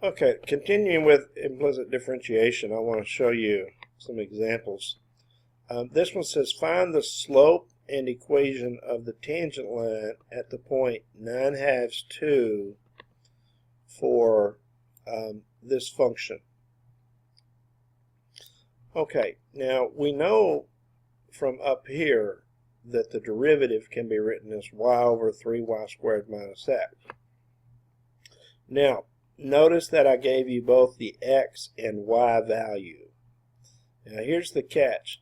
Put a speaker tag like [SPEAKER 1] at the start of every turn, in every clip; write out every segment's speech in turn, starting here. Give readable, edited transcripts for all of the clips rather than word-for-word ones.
[SPEAKER 1] Okay, continuing with implicit differentiation, I want to show you some examples. This one says find the slope and equation of the tangent line at the point 9/2, 2 for this function. Okay, now we know from up here that the derivative can be written as y over 3y squared minus x. Now, notice that I gave you both the x and y value. Now here's the catch.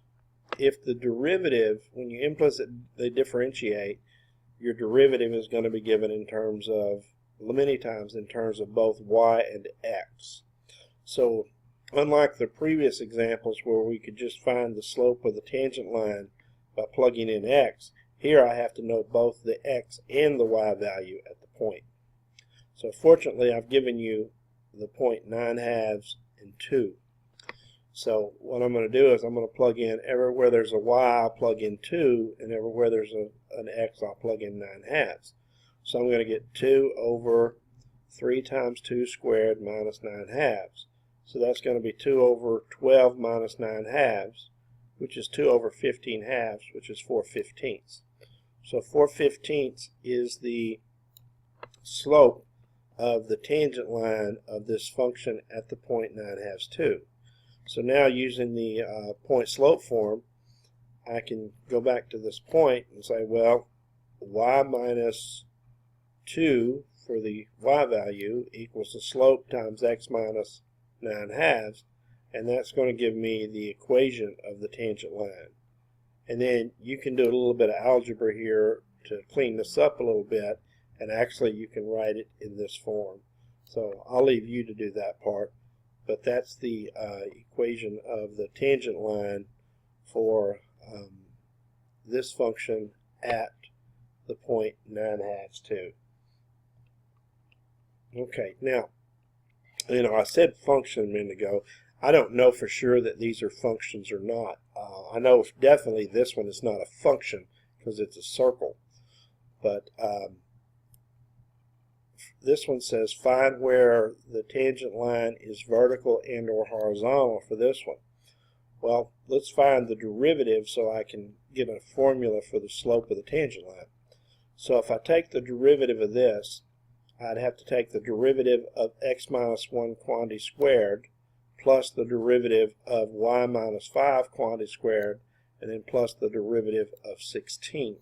[SPEAKER 1] If the derivative, when you implicitly differentiate, your derivative is going to be given in terms of, many times in terms of both y and x. So unlike the previous examples where we could just find the slope of the tangent line by plugging in x, here I have to know both the x and the y value at the point. So fortunately, I've given you the point 9/2 and 2. So what I'm going to do is I'm going to plug in everywhere there's a y, I'll plug in 2, and everywhere there's an x, I'll plug in 9/2. So I'm going to get 2 over 3 times 2 squared minus 9/2. So that's going to be 2 over 12 minus 9/2, which is 2 over 15/2, which is 4/15. So 4/15 is the slope of the tangent line of this function at the point 9/2, 2. So now using the point slope form, I can go back to this point and say, well, y minus 2 for the y value equals the slope times x minus 9/2, and that's going to give me the equation of the tangent line. And then you can do a little bit of algebra here to clean this up a little bit, and actually you can write it in this form. So I'll leave you to do that part, but that's the equation of the tangent line for this function at the point 9/2, 2. Okay, now, I said function a minute ago. I don't know for sure that these are functions or not. I know definitely this one is not a function because it's a circle, but this one says find where the tangent line is vertical and or horizontal for this one. Well, let's find the derivative so I can get a formula for the slope of the tangent line. So if I take the derivative of this, I'd have to take the derivative of x minus 1 quantity squared plus the derivative of y minus 5 quantity squared, and then plus the derivative of 16.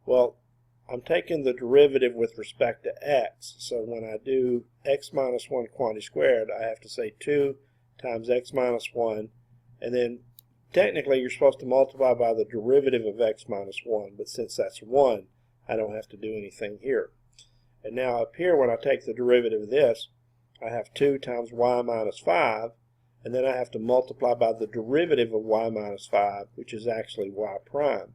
[SPEAKER 1] Well, I'm taking the derivative with respect to x, so when I do x minus 1 quantity squared, I have to say 2 times x minus 1, and then technically you're supposed to multiply by the derivative of x minus 1, but since that's 1, I don't have to do anything here. And now up here, when I take the derivative of this, I have 2 times y minus 5, and then I have to multiply by the derivative of y minus 5, which is actually y prime.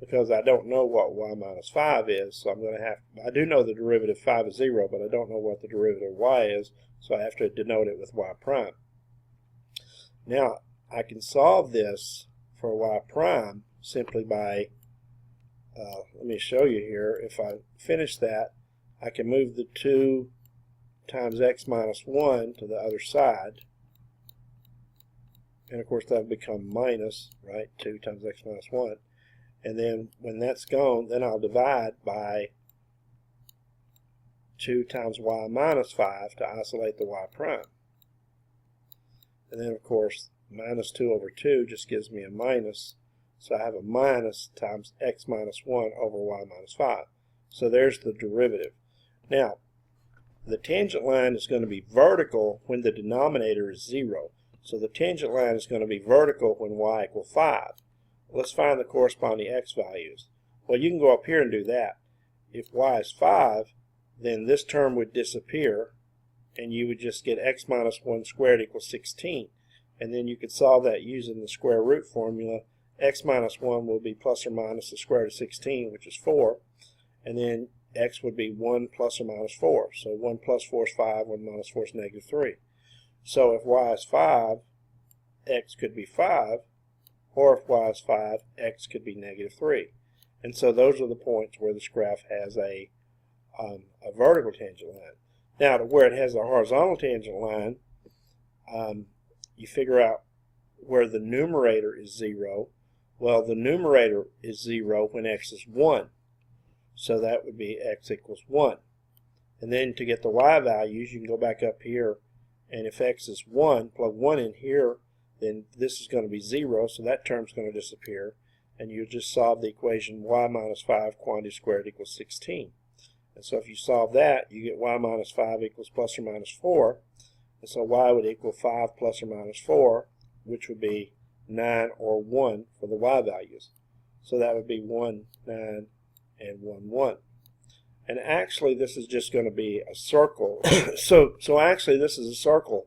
[SPEAKER 1] Because I don't know what y minus 5 is, so I'm going to have, I do know the derivative of 5 is 0, but I don't know what the derivative of y is, so I have to denote it with y prime. Now, I can solve this for y prime simply by, let me show you here, if I finish that, I can move the 2 times x minus 1 to the other side, and of course that will become minus, right, 2 times x minus 1. And then when that's gone, then I'll divide by 2 times y minus 5 to isolate the y prime. And then of course minus 2 over 2 just gives me a minus, so I have a minus times x minus 1 over y minus 5. So there's the derivative. Now, the tangent line is going to be vertical when the denominator is 0. So the tangent line is going to be vertical when y equals 5. Let's find the corresponding x values. Well, you can go up here and do that. If y is 5, then this term would disappear, and you would just get x minus 1 squared equals 16. And then you could solve that using the square root formula. X minus 1 will be plus or minus the square root of 16, which is 4. And then x would be 1 plus or minus 4. So 1 plus 4 is 5, 1 minus 4 is negative 3. So if y is 5, x could be 5. Or if y is 5, x could be negative 3. And so those are the points where this graph has a vertical tangent line. Now, to where it has a horizontal tangent line, you figure out where the numerator is 0. Well, the numerator is 0 when x is 1. So that would be x equals 1. And then to get the y values, you can go back up here, and if x is 1, plug 1 in here, then this is going to be 0, so that term's going to disappear. And you just solve the equation y minus 5 quantity squared equals 16. And so if you solve that, you get y minus 5 equals plus or minus 4. And so y would equal 5 plus or minus 4, which would be 9 or 1 for the y values. So that would be 1, 9, and 1, 1. And actually this is just going to be a circle. so actually this is a circle.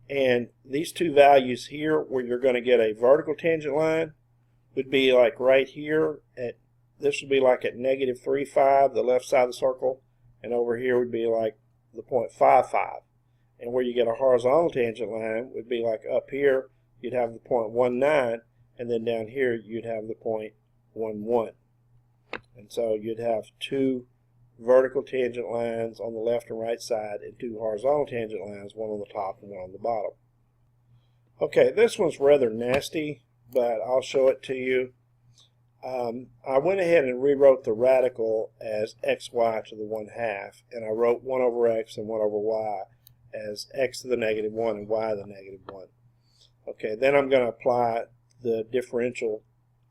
[SPEAKER 1] And these two values here where you're going to get a vertical tangent line would be like right here. This would be like at negative 3, 5, the left side of the circle. And over here would be like the point 5, 5. And where you get a horizontal tangent line would be like up here, you'd have the point 1, 9. And then down here you'd have the point 1, 1. And so you'd have two vertical tangent lines on the left and right side and two horizontal tangent lines, one on the top and one on the bottom. Okay, this one's rather nasty, but I'll show it to you. I went ahead and rewrote the radical as xy to the 1/2, and I wrote 1 over x and 1 over y as x to the negative 1 and y to the negative 1. Okay, then I'm going to apply the differential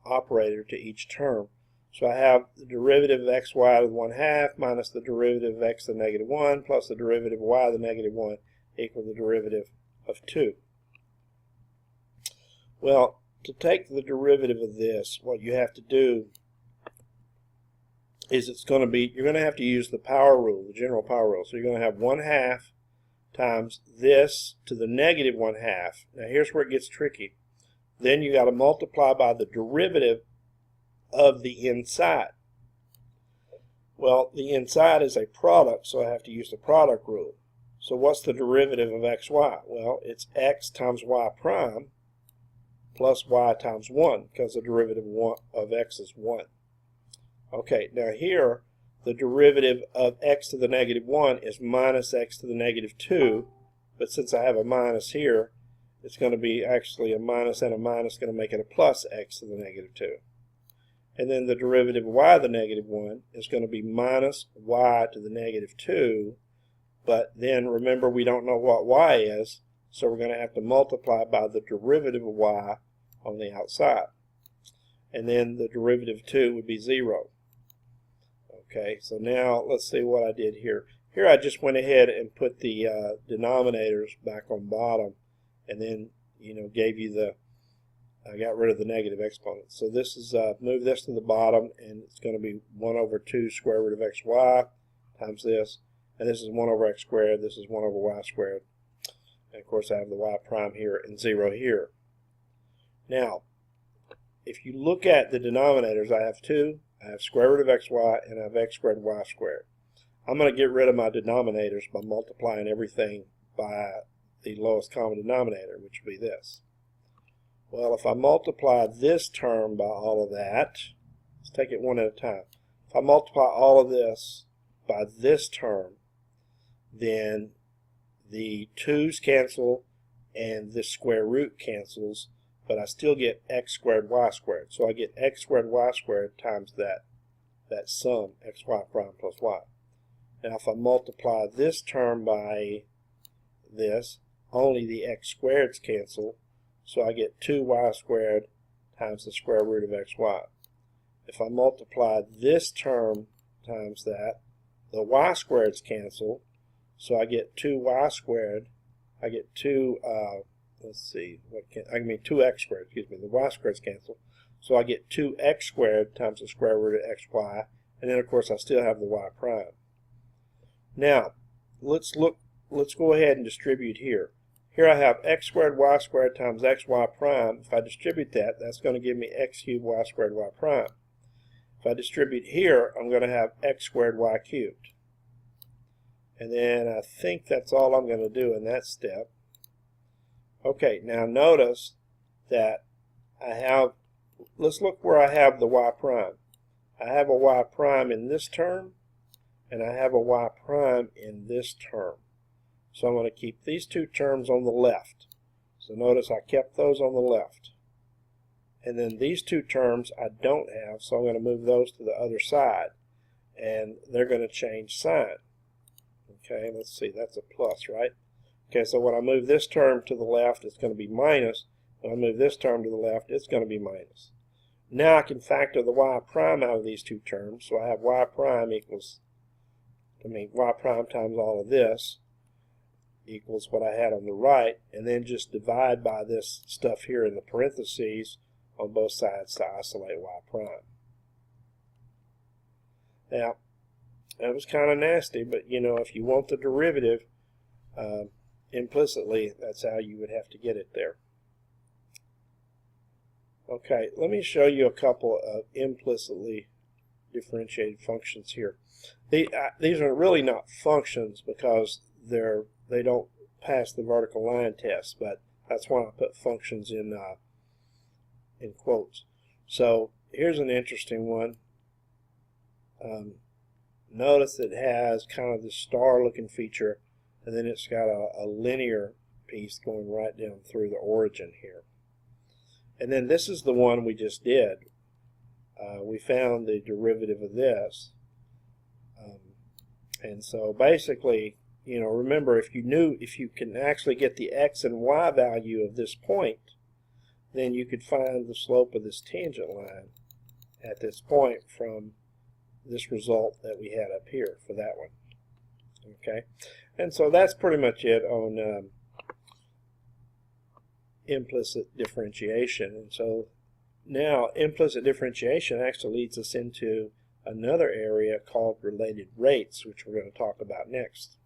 [SPEAKER 1] operator to each term. So I have the derivative of xy to the 1/2 minus the derivative of x to the negative 1 plus the derivative of y to the negative 1 equal the derivative of 2. Well, to take the derivative of this, what you have to do is you're going to have to use the power rule, the general power rule. So you're going to have 1/2 times this to the negative 1/2. Now here's where it gets tricky. Then you got to multiply by the derivative of the inside. Well, the inside is a product, so I have to use the product rule. So what's the derivative of xy? Well, it's x times y prime plus y times 1, because the derivative of x is 1. Okay, now here, the derivative of x to the negative 1 is minus x to the negative 2, but since I have a minus here, it's going to be actually a minus and a minus, going to make it a plus x to the negative 2. And then the derivative of y to the negative 1 is going to be minus y to the negative 2, but then remember we don't know what y is, so we're going to have to multiply by the derivative of y on the outside. And then the derivative of 2 would be 0. Okay, so now let's see what I did here. Here I just went ahead and put the denominators back on bottom, and then gave you I got rid of the negative exponents. So this is move this to the bottom, and it's going to be 1 over 2 square root of xy times this, and this is 1 over x squared. This is 1 over y squared, and of course I have the y prime here and 0 here. Now, if you look at the denominators, I have 2. I have square root of xy, and I have x squared y squared. I'm going to get rid of my denominators by multiplying everything by the lowest common denominator, which would be this. Well, if I multiply this term by all of that, let's take it one at a time. If I multiply all of this by this term, then the 2's cancel and this square root cancels, but I still get x squared y squared. So I get x squared y squared times that sum, xy prime plus y. Now if I multiply this term by this, only the x squareds cancel, so I get 2y squared times the square root of xy. If I multiply this term times that, the y squareds cancel, so I get 2y squared. I get 2x squared, excuse me, the y squareds cancel. So I get 2x squared times the square root of xy, and then of course I still have the y prime. Now, let's go ahead and distribute here. Here I have x squared y squared times xy prime. If I distribute that, that's going to give me x cubed y squared y prime. If I distribute here, I'm going to have x squared y cubed. And then I think that's all I'm going to do in that step. Okay, now notice that let's look where I have the y prime. I have a y prime in this term, and I have a y prime in this term. So I'm going to keep these two terms on the left. So notice I kept those on the left. And then these two terms I don't have, so I'm going to move those to the other side. And they're going to change sign. Okay, let's see, that's a plus, right? Okay, so when I move this term to the left, it's going to be minus. When I move this term to the left, it's going to be minus. Now I can factor the y prime out of these two terms. So I have y prime equals, y prime times all of this equals what I had on the right, and then just divide by this stuff here in the parentheses on both sides to isolate y prime. Now, that was kind of nasty, but you know, if you want the derivative implicitly, that's how you would have to get it there. Okay, let me show you a couple of implicitly differentiated functions here. These are really not functions because they don't pass the vertical line test, but that's why I put functions in quotes. So here's an interesting one. Notice it has kind of this star-looking feature, and then it's got a linear piece going right down through the origin here. And then this is the one we just did. We found the derivative of this. And so basically, you know, remember, if you can actually get the x and y value of this point, then you could find the slope of this tangent line at this point from this result that we had up here for that one. Okay, and so that's pretty much it on implicit differentiation. And so now implicit differentiation actually leads us into another area called related rates, which we're going to talk about next.